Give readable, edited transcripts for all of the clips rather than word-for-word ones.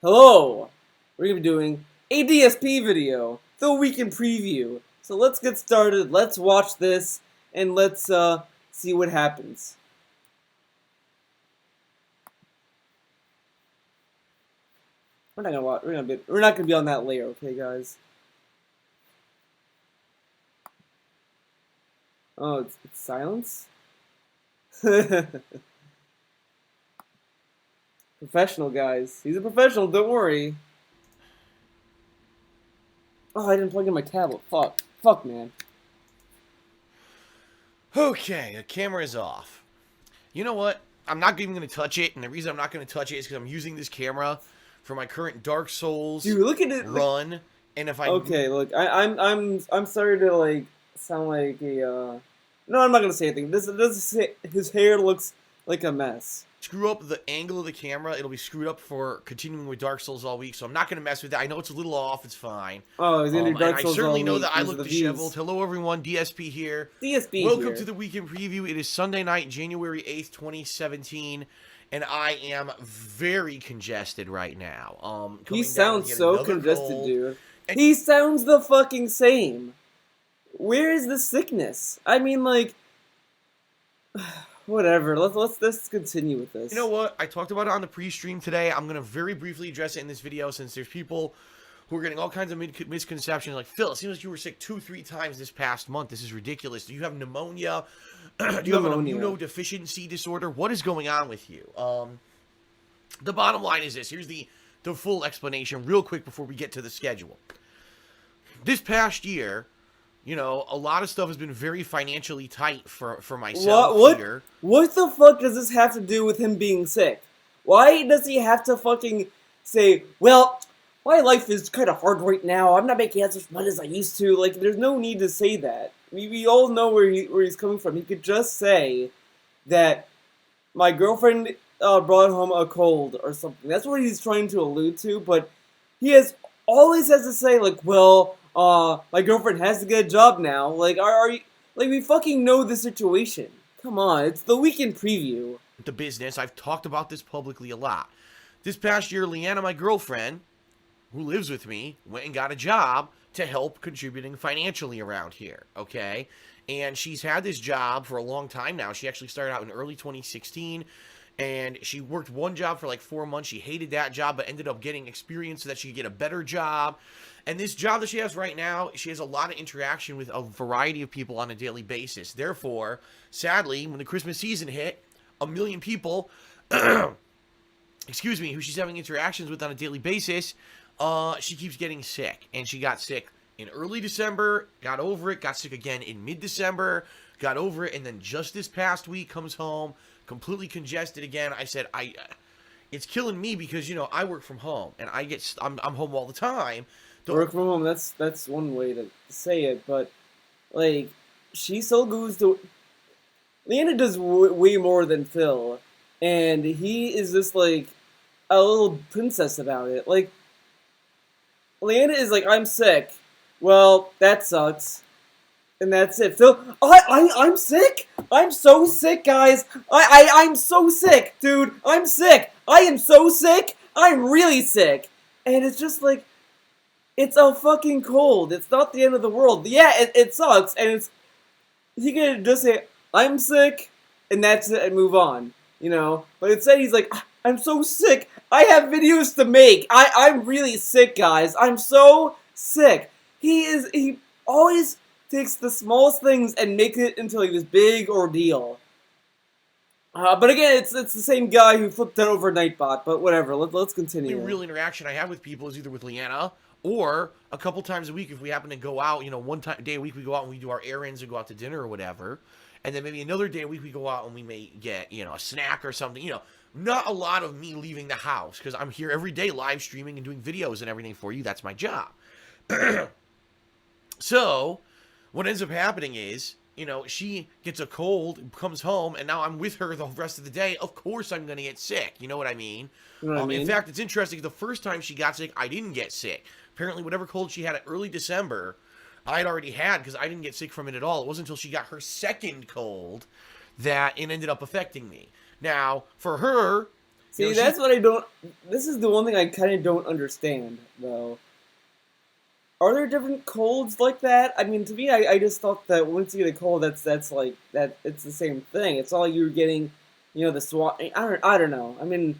Hello! We're going to be doing a DSP video, the weekend preview. So let's get started, let's watch this, and let's see what happens. We're not gonna watch, we're not gonna be on that layer, okay guys? Oh, it's silence? Professional, guys. He's a professional, don't worry. Oh, I didn't plug in my tablet. Fuck, man. Okay, the camera is off. You know what? I'm not even going to touch it, and the reason I'm not going to touch it is because I'm using this camera for my current Dark Souls look at it, run. And if I look, I'm sorry to like sound like a no, I'm not gonna say anything. His hair looks like a mess. Screw up the angle of the camera, it'll be screwed up for continuing with Dark Souls all week, so I'm not going to mess with that. I know it's a little off, it's fine. Oh, he's gonna do Dark Souls I certainly all know week. that I look disheveled. Hello everyone, DSP here. DSP Welcome here. to the weekend preview. It is Sunday night, January 8th, 2017, and I am very congested right now. He sounds so congested, cold. dude. He sounds the fucking same. Where is the sickness? I mean, like, whatever. Let's continue with this. You know what? I talked about it on the pre-stream today. I'm gonna very briefly address it in this video since there's people who are getting all kinds of misconceptions. Like, Phil, it seems like you were sick 2-3 times this past month. This is ridiculous. Do you have pneumonia? Do you have an immunodeficiency disorder? What is going on with you? The bottom line is this. Here's the full explanation real quick before we get to the schedule. This past year, you know, a lot of stuff has been very financially tight for myself here. What the fuck does this have to do with him being sick? Why does he have to fucking say, well, my life is kind of hard right now. I'm not making as much money as I used to. Like, there's no need to say that. We all know where he's coming from. He could just say that my girlfriend brought home a cold or something. That's what he's trying to allude to, but he always has to say, like, well, my girlfriend has to get a job now. Like, are you, like, we fucking know the situation. Come on, it's the weekend preview. The business, I've talked about this publicly a lot. This past year, Leanna, my girlfriend, who lives with me, went and got a job to help contributing financially around here, okay? And she's had this job for a long time now. She actually started out in early 2016, and she worked one job for like 4 months. She hated that job, but ended up getting experience so that she could get a better job. And this job that she has right now, she has a lot of interaction with a variety of people on a daily basis. Therefore, sadly, when the Christmas season hit, 1 million people, excuse me, who she's having interactions with on a daily basis, she keeps getting sick. And she got sick in early December, got over it, got sick again in mid-December, got over it, and then just this past week comes home, completely congested again. I said, it's killing me because, you know, I work from home, and I'm home all the time. Work from home, that's one way to say it, but, like, she still goes to... Leanna does way more than Phil, and he is just, like, a little princess about it. Like, Leanna is like, I'm sick. Well, that sucks. And that's it. Phil, I'm sick? I'm so sick, guys. I'm so sick, dude. I'm sick. I am so sick. I'm really sick. And it's just like, it's a fucking cold. It's not the end of the world. Yeah, it sucks, and he could just say, I'm sick, and that's it, and move on, you know? But instead he's like, I'm so sick. I have videos to make. I'm really sick, guys. I'm so sick. He always takes the smallest things and makes it into like this big ordeal. But again, it's the same guy who flipped that over Nightbot, but whatever, let's continue. The real interaction I have with people is either with Leanna, or a couple times a week if we happen to go out, you know, day a week we go out and we do our errands or go out to dinner or whatever. And then maybe another day a week we go out and we may get, you know, a snack or something. You know, not a lot of me leaving the house because I'm here every day live streaming and doing videos and everything for you. That's my job. So what ends up happening is, you know, she gets a cold, comes home, and now I'm with her the rest of the day. Of course I'm going to get sick. You know what I mean? You know what I mean? In fact, it's interesting. The first time she got sick, I didn't get sick. Apparently, whatever cold she had in early December, I had already had because I didn't get sick from it at all. It wasn't until she got her second cold that it ended up affecting me. Now, for her, You know, See, she that's what I don't. This is the one thing I kind of don't understand, though. Are there different colds like that? I mean, to me, I just thought that once you get a cold, that's like that. It's the same thing. It's all you're getting, the swat. I don't know. I mean,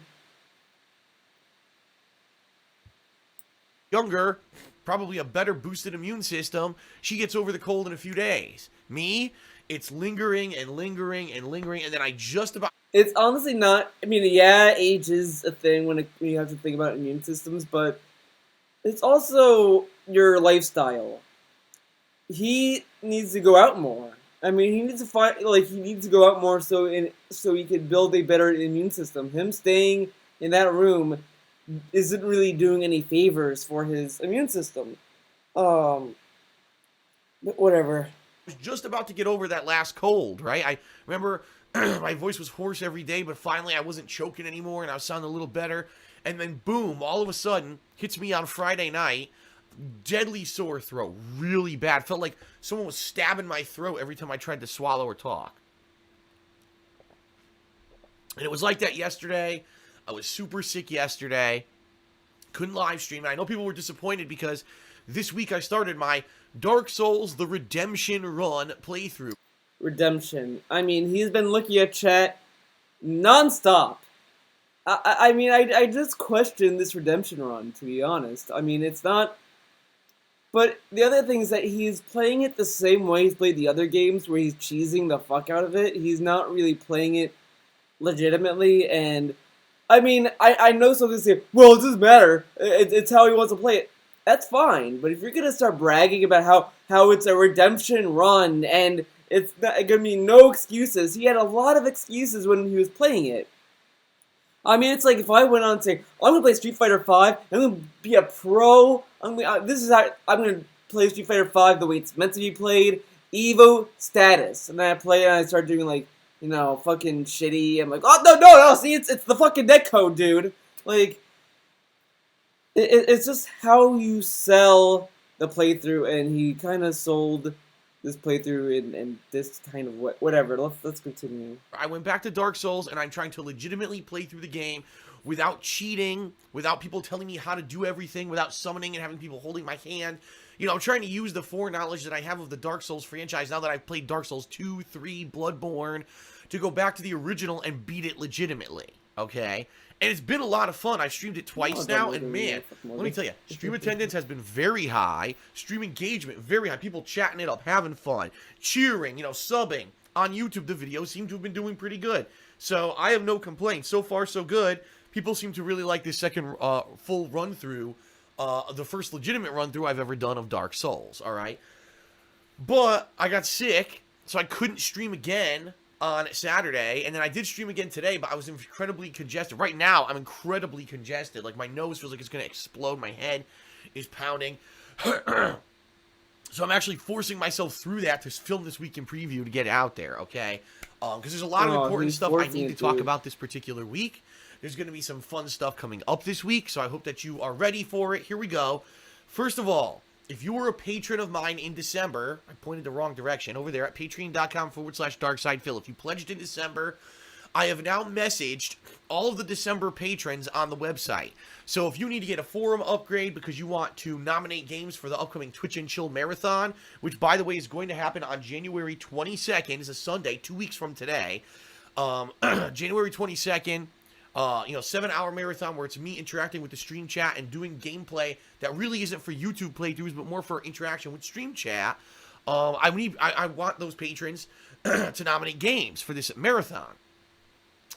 younger, probably a better boosted immune system, she gets over the cold in a few days. Me, it's lingering and lingering and lingering, and then I just about. it's honestly not. I mean, yeah, age is a thing when you have to think about immune systems, but it's also your lifestyle. He needs to go out more. I mean, he needs to he needs to go out more so he can build a better immune system. Him staying in that room isn't really doing any favors for his immune system. Um, but whatever. Was just about to get over that last cold, right? I remember my voice was hoarse every day, but finally I wasn't choking anymore and I was sounding a little better. And then boom, all of a sudden, hits me on Friday night, deadly sore throat, really bad. Felt like someone was stabbing my throat every time I tried to swallow or talk. And it was like that yesterday. I was super sick yesterday. Couldn't live stream. And I know people were disappointed because this week I started my Dark Souls The Redemption Run playthrough. Redemption. I mean, he's been looking at chat nonstop. I mean, I just question this redemption run, to be honest. I mean, it's not. But the other thing is that he's playing it the same way he's played the other games, where he's cheesing the fuck out of it. He's not really playing it legitimately, and I mean, I know something's say, well, it doesn't matter. It's how he wants to play it. That's fine, but if you're gonna start bragging about how it's a redemption run and it's not gonna be no excuses, he had a lot of excuses when he was playing it. I mean, it's like if I went on and say, I'm gonna play Street Fighter V, I'm gonna be a pro. This is how I'm gonna play Street Fighter V the way it's meant to be played, Evo status, and then I play it and I start doing like, fucking shitty. I'm like, oh no, see, it's the fucking netcode, dude. Like, it's just how you sell the playthrough, and he kind of sold this playthrough in this kind of whatever. Let's continue. I went back to Dark Souls, and I'm trying to legitimately play through the game without cheating, without people telling me how to do everything, without summoning and having people holding my hand. I'm trying to use the foreknowledge that I have of the Dark Souls franchise now that I've played Dark Souls 2, 3, Bloodborne, to go back to the original and beat it legitimately, okay? And it's been a lot of fun. I've streamed it twice now, and man, let me tell you, stream attendance has been very high, stream engagement very high, people chatting it up, having fun, cheering, subbing. On YouTube, the videos seem to have been doing pretty good. So I have no complaints. So far, so good. People seem to really like this second full run-through, the first legitimate run-through I've ever done of Dark Souls, all right? But I got sick, so I couldn't stream again on Saturday, and then I did stream again today, but I was incredibly congested. Right now, I'm incredibly congested. Like, my nose feels like it's going to explode. My head is pounding. So I'm actually forcing myself through that to film this week in preview to get it out there, okay? Because there's a lot of important stuff I need to talk about this particular week. There's going to be some fun stuff coming up this week, so I hope that you are ready for it. Here we go. First of all, if you were a patron of mine in December, I pointed the wrong direction, over there at patreon.com/darksidefil. If you pledged in December, I have now messaged all of the December patrons on the website. So if you need to get a forum upgrade because you want to nominate games for the upcoming Twitch and Chill Marathon, which, by the way, is going to happen on January 22nd, is a Sunday, 2 weeks from today. January 22nd, 7-hour marathon where it's me interacting with the stream chat and doing gameplay that really isn't for YouTube playthroughs, but more for interaction with stream chat. I want those patrons to nominate games for this marathon.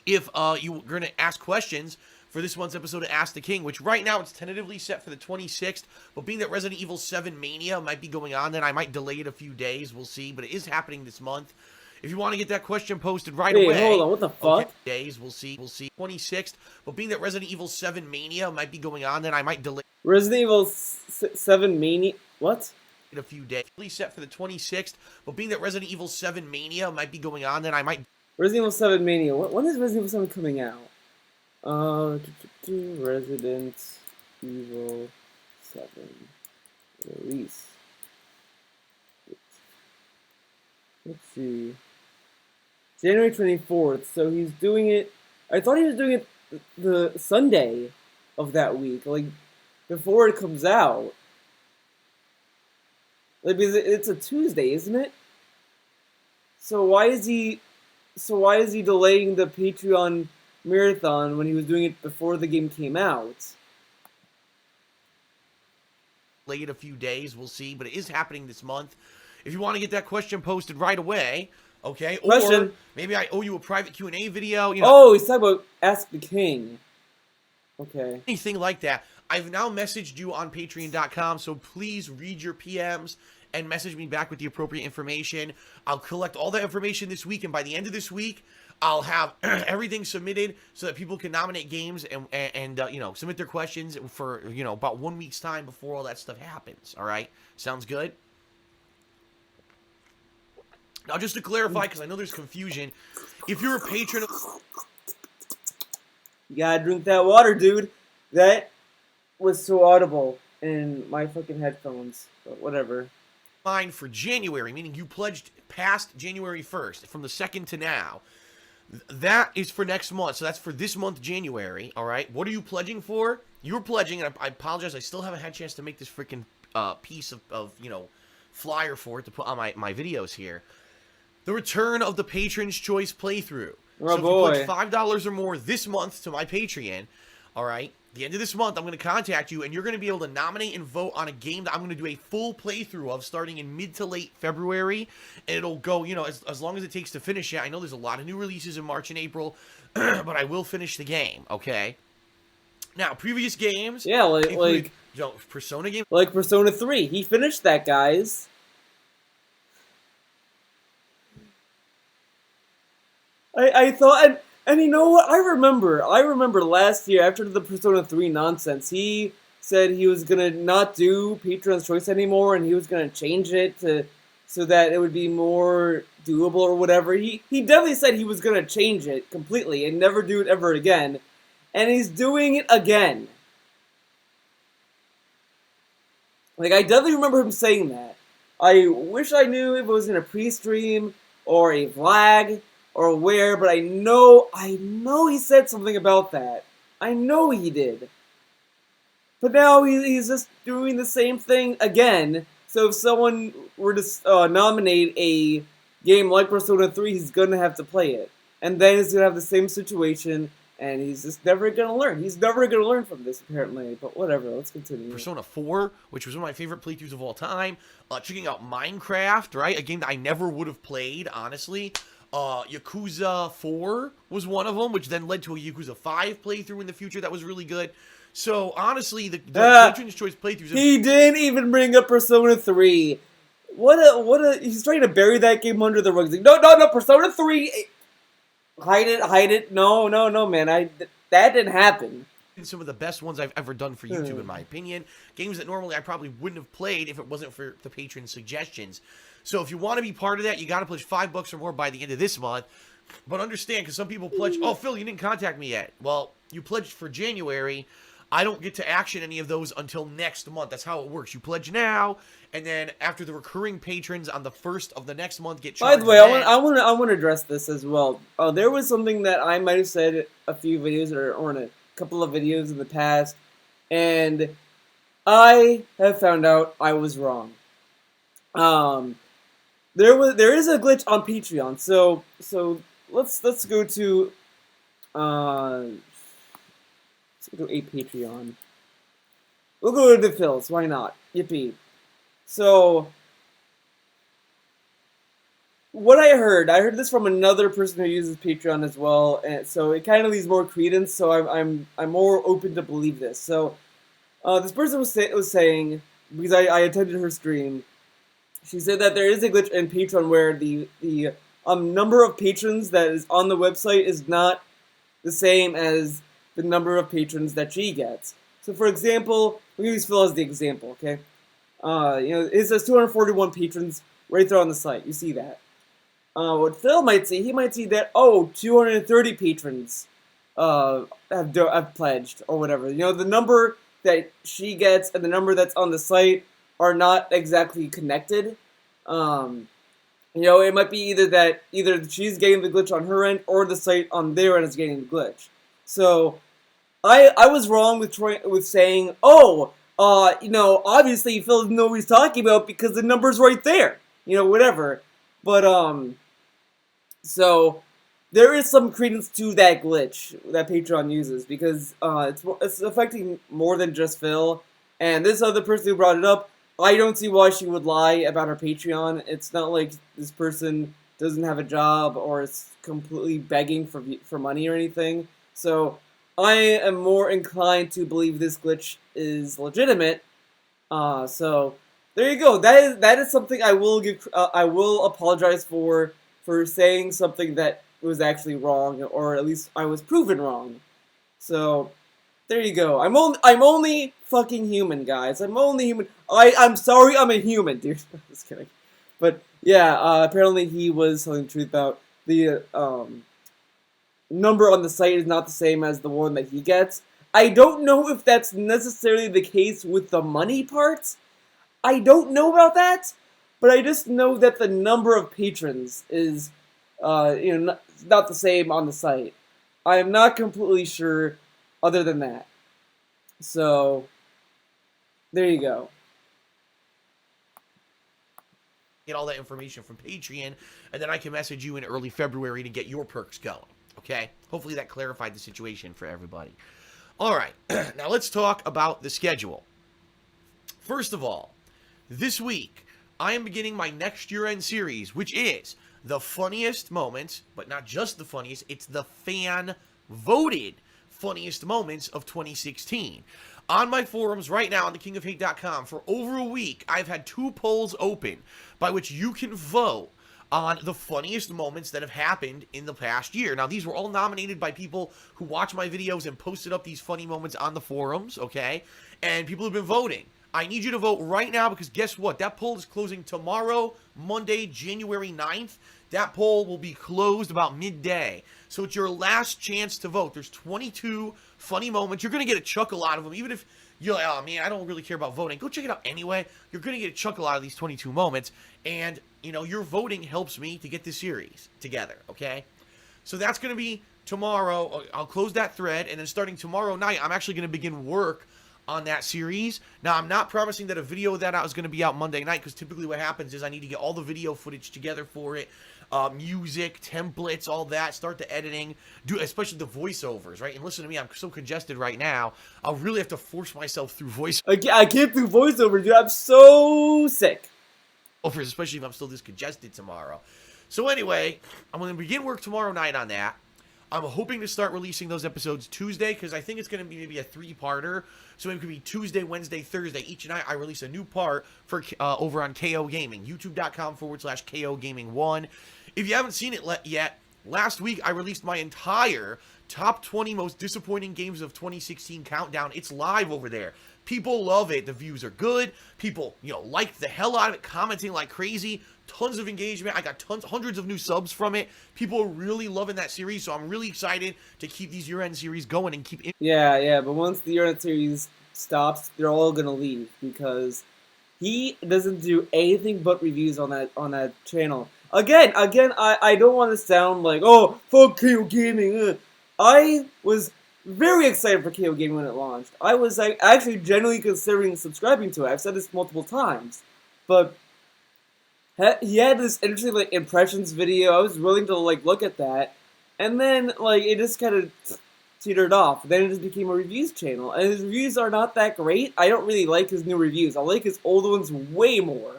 If you're going to ask questions for this month's episode of Ask the King, which right now it's tentatively set for the 26th, but being that Resident Evil 7 Mania might be going on, then I might delay it a few days, we'll see, but it is happening this month. If you want to get that question posted right away. Hold on, what the fuck? Okay, days, we'll see. 26th, but being that Resident Evil 7 Mania might be going on, then I might delay Resident Evil 7 Mania? What? it a few days. Set for the 26th, but being that Resident Evil 7 Mania might be going on, then I might... Resident Evil 7 Mania. When is Resident Evil 7 coming out? Resident Evil 7 release. Let's see. January 24th. So he's doing it. I thought he was doing it the Sunday of that week, like before it comes out. Like because it's a Tuesday, isn't it? So why is he delaying the Patreon marathon when he was doing it before the game came out? Late a few days, we'll see, but it is happening this month. If you want to get that question posted right away, okay, or maybe I owe you a private Q&A video. You know, oh, he's talking about Ask the King. Okay. Anything like that. I've now messaged you on Patreon.com, so please read your PMs and message me back with the appropriate information. I'll collect all that information this week, and by the end of this week, I'll have everything submitted so that people can nominate games and you know, submit their questions for, you know, about 1 week's time before all that stuff happens. All right? Sounds good? Now, just to clarify, because I know there's confusion, if you're a patron of... You gotta drink that water, dude. That was so audible in my fucking headphones. But whatever. Fine for January, meaning you pledged past January 1st, from the 2nd to now. That is for next month, so that's for this month, January, all right? What are you pledging for? You're pledging, and I apologize, I still haven't had a chance to make this freaking piece of, you know, flyer for it to put on my videos here. The return of the Patron's Choice playthrough. Oh, so if boy. you pledge $5 or more this month to my Patreon, all right, the end of this month, I'm going to contact you, and you're going to be able to nominate and vote on a game that I'm going to do a full playthrough of starting in mid to late February, and it'll go, you know, as long as it takes to finish it. I know there's a lot of new releases in March and April, but I will finish the game, okay? Now, previous games... Yeah, like you know, Persona game... Like Persona 3. He finished that, guys. I thought... And you know what? I remember last year, after the Persona 3 nonsense, he said he was gonna not do Patron's Choice anymore, and he was gonna change it to so that it would be more doable or whatever. He definitely said he was gonna change it completely and never do it ever again. And he's doing it again. Like, I definitely remember him saying that. I wish I knew if it was in a pre-stream or a vlog or where, but I know he said something about that. I know he did. But now he's just doing the same thing again. So if someone were to nominate a game like Persona 3, he's going to have to play it. And then he's going to have the same situation, and he's just never going to learn. He's never going to learn from this, apparently. But whatever, let's continue. Persona 4, which was one of my favorite playthroughs of all time. Checking out Minecraft, right? A game that I never would have played, honestly. Yakuza 4 was one of them, which then led to a Yakuza 5 playthrough in the future that was really good. So, honestly, the Patron's Choice playthroughs... He didn't even bring up Persona 3. He's trying to bury that game under the rug. He's like, no, Persona 3... Hide it. No, man. That didn't happen. Some of the best ones I've ever done for YouTube, in my opinion. Games that normally I probably wouldn't have played if it wasn't for the patron suggestions. So if you want to be part of that, you got to pledge $5 or more by the end of this month. But understand, because some people pledge, oh, Phil, you didn't contact me yet. Well, you pledged for January. I don't get to action any of those until next month. That's how it works. You pledge now, and then after the recurring patrons on the 1st of the next month get charged. By the way, I want to address this as well. There was something that I might have said a few videos or in a couple of videos in the past, and I have found out I was wrong. There is a glitch on Patreon, so let's go to a Patreon. We'll go to the Phils. Why not? Yippee! So what I heard this from another person who uses Patreon as well, and so it kind of leaves more credence. So I'm more open to believe this. So this person was saying, because I attended her stream. She said that there is a glitch in Patreon where the number of patrons that is on the website is not the same as the number of patrons that she gets. So, for example, we use Phil as the example, okay? It says 241 patrons right there on the site. You see that. What Phil might see, he might see that, 230 patrons have pledged or whatever. The number that she gets and the number that's on the site are not exactly connected. It might be either she's getting the glitch on her end or the site on their end is getting the glitch. So I was wrong with saying, oh, obviously Phil doesn't know what he's talking about because the number's right there. Whatever. But so there is some credence to that glitch that Patron uses because it's affecting more than just Phil. And this other person who brought it up, I don't see why she would lie about her Patreon. It's not like this person doesn't have a job or is completely begging for money or anything. So I am more inclined to believe this glitch is legitimate. So there you go. That is something I will give. I will apologize for saying something that was actually wrong, or at least I was proven wrong. So there you go. I'm only fucking human, guys. I'm only human. I'm sorry. I'm a human, dude. Just kidding. But yeah, apparently he was telling the truth about the number on the site is not the same as the one that he gets. I don't know if that's necessarily the case with the money part. I don't know about but I just know that the number of patrons is, not the same on the site. I am not completely sure other than that. So, there you go. Get all that information from Patreon, and then I can message you in early February to get your perks going. Okay? Hopefully that clarified the situation for everybody. All right, now let's talk about the schedule. First of all, this week, I am beginning my next year-end series, which is the funniest moments, but not just the funniest, it's the fan-voted funniest moments of 2016. On my forums right now on thekingofhate.com, for over a week, I've had 2 polls open by which you can vote on the funniest moments that have happened in the past year. Now, these were all nominated by people who watch my videos and posted up these funny moments on the forums, okay? And people have been voting. I need you to vote right now because guess what? That poll is closing tomorrow, Monday, January 9th. That poll will be closed about midday. So it's your last chance to vote. There's 22 funny moments. You're going to get a chuckle out of them. Even if you're like, oh, man, I don't really care about voting. Go check it out anyway. You're going to get a chuckle out of these 22 moments. And, your voting helps me to get this series together, okay? So that's going to be tomorrow. I'll close that thread. And then starting tomorrow night, I'm actually going to begin work on that series. Now, I'm not promising that a video of that is going to be out Monday night because typically what happens is I need to get all the video footage together for it. Music, templates, all that, start the editing, do especially the voiceovers, right? And listen to me, I'm so congested right now, I'll really have to force myself through voiceovers. I can't do voiceovers, dude. I'm so sick. Especially if I'm still this congested tomorrow. So anyway, I'm going to begin work tomorrow night on that. I'm hoping to start releasing those episodes Tuesday because I think it's going to be maybe a 3-parter. So it could be Tuesday, Wednesday, Thursday. Each night I release a new part for over on KOGaming, youtube.com/KOGaming1. If you haven't seen it yet, last week I released my entire top 20 most disappointing games of 2016 countdown. It's live over there. People love it. The views are good. People, like the hell out of it, commenting like crazy. Tons of engagement. I got hundreds of new subs from it. People are really loving that series, so I'm really excited to keep these year-end series going and keep. Yeah, but once the year-end series stops, they're all gonna leave because he doesn't do anything but reviews on that channel. Again, I don't want to sound like, oh, fuck KOGaming. I was very excited for KOGaming when it launched. I was actually genuinely considering subscribing to it. I've said this multiple times, but he had this interesting impressions video. I was willing to look at that, and then it just kind of teetered off. Then it just became a reviews channel, and his reviews are not that great. I don't really like his new reviews. I like his old ones way more,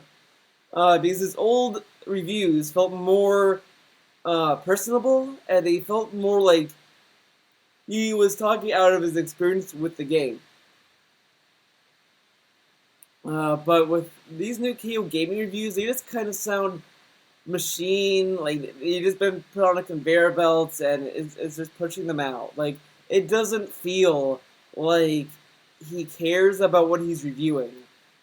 because his old reviews felt more personable, and they felt more like he was talking out of his experience with the game. But with these new KOGaming reviews, they just kind of sound machine, they just been put on a conveyor belt and it's just pushing them out. It doesn't feel like he cares about what he's reviewing.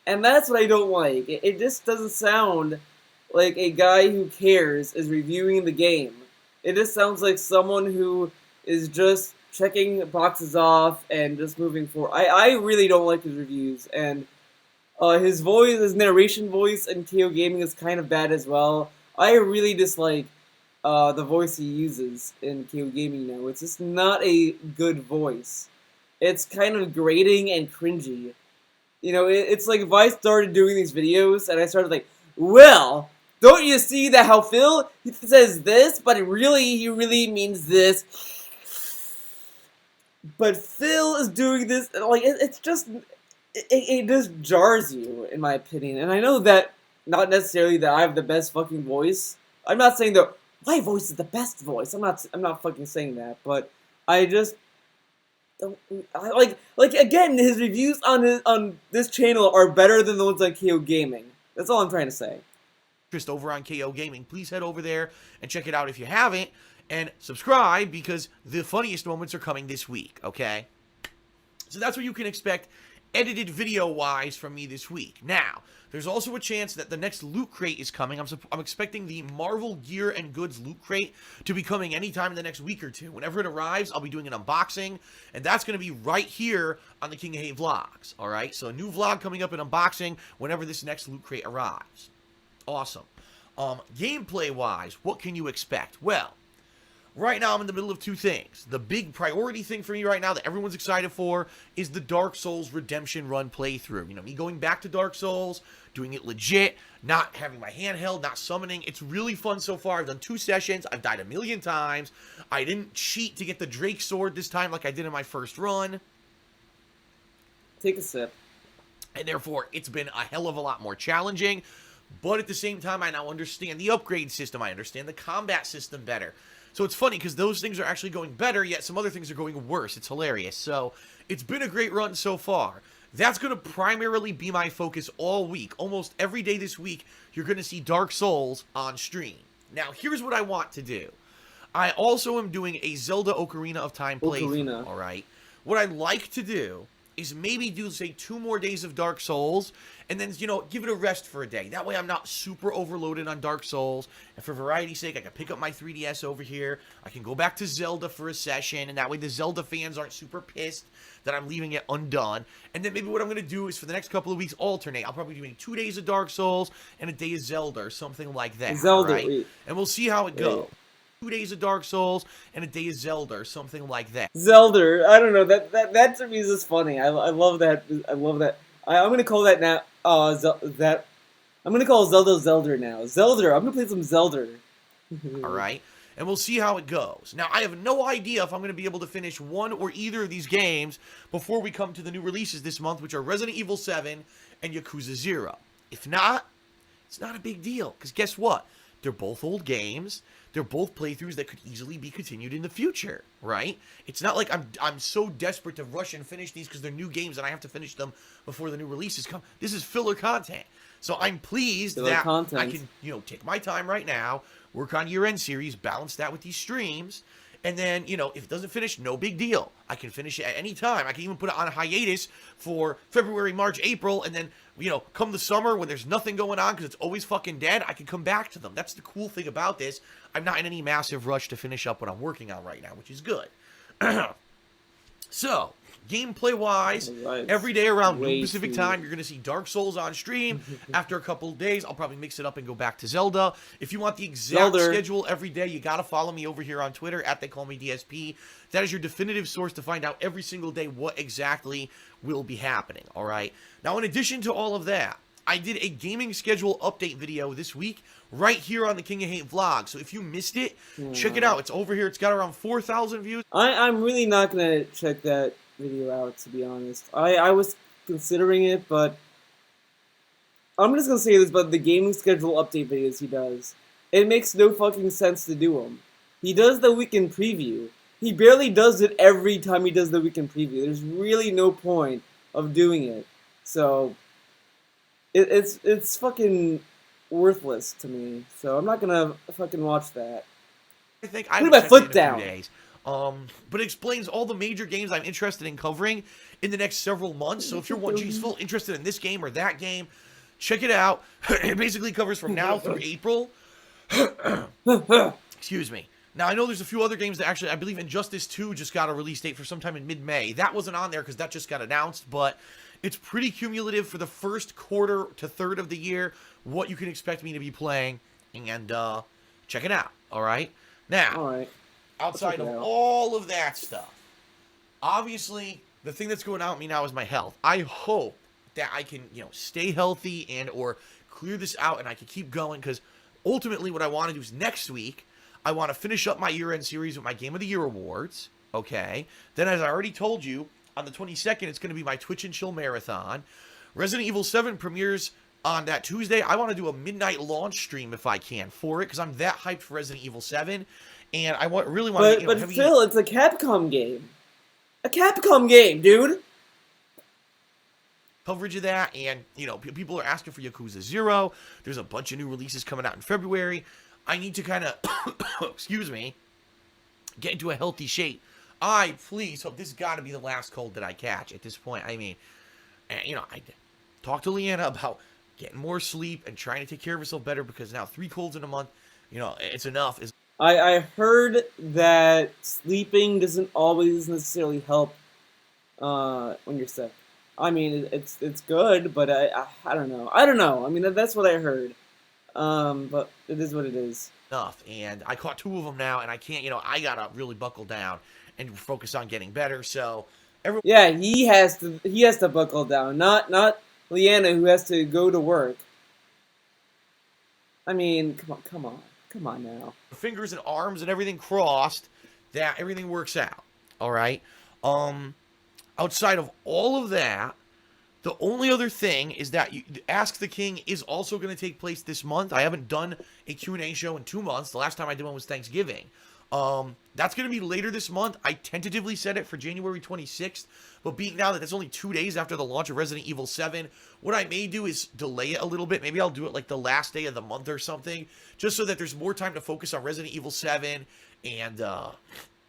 And that's what I don't like. It just doesn't sound like a guy who cares is reviewing the game. It just sounds like someone who is just checking boxes off and just moving forward. I really don't like his reviews, and his voice, his narration voice in KOGaming is kind of bad as well. I really dislike the voice he uses in KOGaming now. It's just not a good voice. It's kind of grating and cringy. You know, it's like if I started doing these videos and I started like, well, don't you see that how Phil he says this, but he really means this. But Phil is doing this, like, it's just, it just jars you, in my opinion. And I know that, not necessarily that I have the best fucking voice. I'm not saying that my voice is the best voice. I'm not fucking saying that. But I just don't, like again, his reviews on this channel are better than the ones on KOGaming. That's all I'm trying to say. Just over on KOGaming, please head over there and check it out if you haven't. And subscribe, because the funniest moments are coming this week, okay? So that's what you can expect edited video-wise from me this week. Now, there's also a chance that the next Loot Crate is coming. I'm expecting the Marvel Gear and Goods Loot Crate to be coming anytime in the next week or two. Whenever it arrives, I'll be doing an unboxing, and that's going to be right here on the King of Hate Vlogs, alright? So a new vlog coming up in unboxing whenever this next Loot Crate arrives. Awesome. Gameplay-wise, what can you expect? Well, right now, I'm in the middle of two things. The big priority thing for me right now that everyone's excited for is the Dark Souls Redemption Run playthrough. You know, me going back to Dark Souls, doing it legit, not having my handheld, not summoning. It's really fun so far. I've done 2 sessions. I've died a million times. I didn't cheat to get the Drake Sword this time like I did in my first run. Take a sip. And therefore, it's been a hell of a lot more challenging. But at the same time, I now understand the upgrade system. I understand the combat system better. So it's funny because those things are actually going better, yet some other things are going worse. It's hilarious. So it's been a great run so far. That's going to primarily be my focus all week. Almost every day this week, you're going to see Dark Souls on stream. Now, here's what I want to do. I also am doing a Zelda Ocarina of Time playthrough, all right? What I'd like to do is maybe do, say, 2 more days of Dark Souls, and then, you know, give it a rest for a day. That way I'm not super overloaded on Dark Souls, and for variety's sake, I can pick up my 3DS over here, I can go back to Zelda for a session, and that way the Zelda fans aren't super pissed that I'm leaving it undone. And then maybe what I'm going to do is for the next couple of weeks alternate. I'll probably be doing 2 days of Dark Souls and a day of Zelda, or something like that, Zelda, right? And we'll see how it goes. 2 days of Dark Souls and a day of Zelda, or something like that. Zelda, I don't know, that to me is just funny. I love that. I love that. I'm gonna call that now. I'm gonna call Zelda now. Zelda. I'm gonna play some Zelda. All right, and we'll see how it goes. Now, I have no idea if I'm gonna be able to finish one or either of these games before we come to the new releases this month, which are Resident Evil 7 and Yakuza 0. If not, it's not a big deal, because guess what? They're both old games. They're both playthroughs that could easily be continued in the future, right? It's not like I'm so desperate to rush and finish these because they're new games and I have to finish them before the new releases come. This is filler content. So I'm pleased that I can, you know, take my time right now, work on year-end series, balance that with these streams, and then, you know, if it doesn't finish, no big deal. I can finish it at any time. I can even put it on a hiatus for February, March, April, and then, you know, come the summer when there's nothing going on because it's always fucking dead, I can come back to them. That's the cool thing about this. I'm not in any massive rush to finish up what I'm working on right now, which is good. So, gameplay-wise, every day around noon Pacific time, you're going to see Dark Souls on stream. After a couple of days, I'll probably mix it up and go back to Zelda. If you want the exact schedule every day, you got to follow me over here on Twitter, @TheyCallMeDSP. That is your definitive source to find out every single day what exactly will be happening, all right? Now, in addition to all of that, I did a gaming schedule update video this week right here on the King of Hate vlog. So if you missed it, check it out. It's over here. It's got around 4,000 views. I'm really not going to check that video out, to be honest. I was considering it, but I'm just going to say this about the gaming schedule update videos he does. It makes no fucking sense to do them. He does the weekend preview. He barely does it every time he does the weekend preview. There's really no point of doing it. So it's fucking worthless to me. So I'm not gonna fucking watch that. I think I put my foot down. But it explains all the major games I'm interested in covering in the next several months. So if you're full interested in this game or that game, check it out. It basically covers from now through April. Excuse me. Now, I know there's a few other games that actually, I believe Injustice 2 just got a release date for sometime in mid-May. That wasn't on there because that just got announced, but it's pretty cumulative for the first quarter to third of the year, what you can expect me to be playing, and check it out. All right. Now, Alright. outside of all of that stuff, obviously, the thing that's going on with me now is my health. I hope that I can, stay healthy and or clear this out and I can keep going, because ultimately what I want to do is next week, I want to finish up my year-end series with my Game of the Year awards, okay? Then, as I already told you, on the 22nd, it's going to be my Twitch and Chill Marathon. Resident Evil 7 premieres on that Tuesday. I want to do a midnight launch stream if I can for it, because I'm that hyped for Resident Evil 7, and I really want to But Phil, it's a Capcom game. A Capcom game, dude! Coverage of that, and people are asking for Yakuza 0. There's a bunch of new releases coming out in February. I need to kind of excuse me, get into a healthy shape. I please hope this has got to be the last cold that I catch at this point. I mean, I talked to Leanna about getting more sleep and trying to take care of herself better, because now 3 colds in a month, it's enough. I heard that sleeping doesn't always necessarily help when you're sick. I mean, it's good, but I don't know. I don't know. I mean, that's what I heard. But it is what it is. Enough, and I caught 2 of them now, and I can't. I gotta really buckle down and focus on getting better. So, yeah, he has to buckle down, not Leanna, who has to go to work. I mean, come on now. Fingers and arms and everything crossed that everything works out. All right. Outside of all of that, the only other thing is that Ask the King is also going to take place this month. I haven't done a Q&A show in 2 months. The last time I did one was Thanksgiving. That's going to be later this month. I tentatively set it for January 26th, but being now that that's only 2 days after the launch of Resident Evil 7, what I may do is delay it a little bit. Maybe I'll do it like the last day of the month or something, just so that there's more time to focus on Resident Evil 7 and,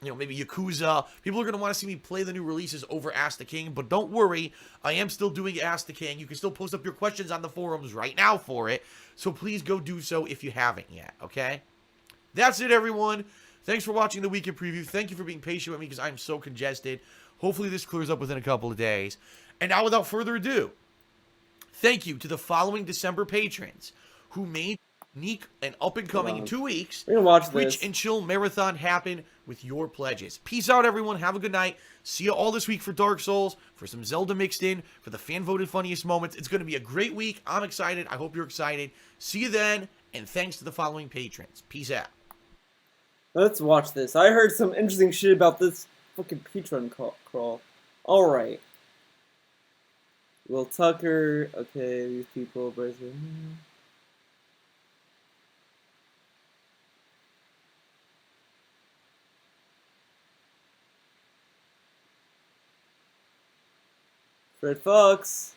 maybe Yakuza. People are going to want to see me play the new releases over Ask the King, but don't worry, I am still doing Ask the King. You can still post up your questions on the forums right now for it, so please go do so if you haven't yet, okay? That's it, everyone. Thanks for watching the weekend preview. Thank you for being patient with me, because I'm so congested. Hopefully this clears up within a couple of days. And now, without further ado, thank you to the following December patrons who made unique and up-and-coming in 2 weeks We're gonna watch Twitch this. and Chill Marathon happen with your pledges. Peace out, everyone. Have a good night. See you all this week for Dark Souls, for some Zelda mixed in, for the fan-voted funniest moments. It's going to be a great week. I'm excited. I hope you're excited. See you then, and thanks to the following patrons. Peace out. Let's watch this. I heard some interesting shit about this fucking Patron crawl. Alright. Will Tucker. Okay, these people. Fred Fox.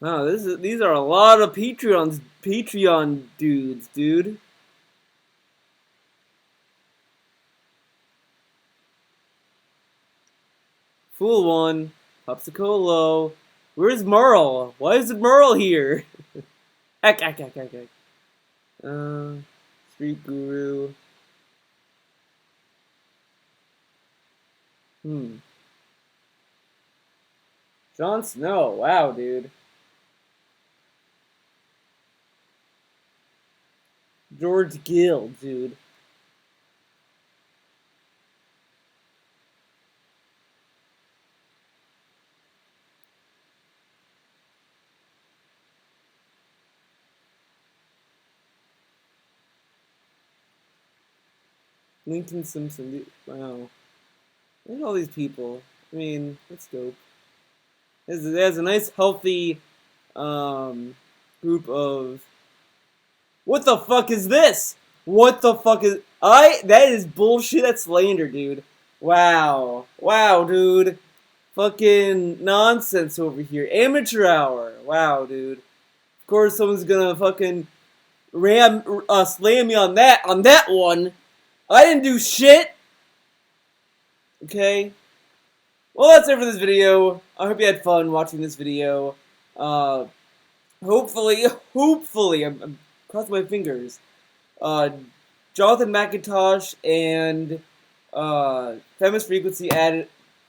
Wow, these are a lot of Patreon dudes, dude. Fool one, Popsicolo. Where's Merle? Why is Merle here? Heck. Street Guru. Jon Snow. Wow, dude. George Gill, dude. Lincoln Simpson. Wow. Look at all these people. I mean, that's dope. It has a nice, healthy group of... What the fuck is this? What the fuck is... That is bullshit. That's slander, dude. Wow. Wow, dude. Fucking nonsense over here. Amateur hour. Wow, dude. Of course someone's gonna fucking slam me on that one. I didn't do shit! Okay? Well, that's it for this video. I hope you had fun watching this video. Hopefully, I'm crossing my fingers. Jonathan McIntosh and Famous Frequency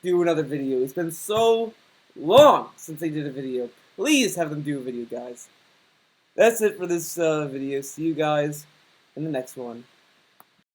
do another video. It's been so long since they did a video. Please have them do a video, guys. That's it for this video. See you guys in the next one.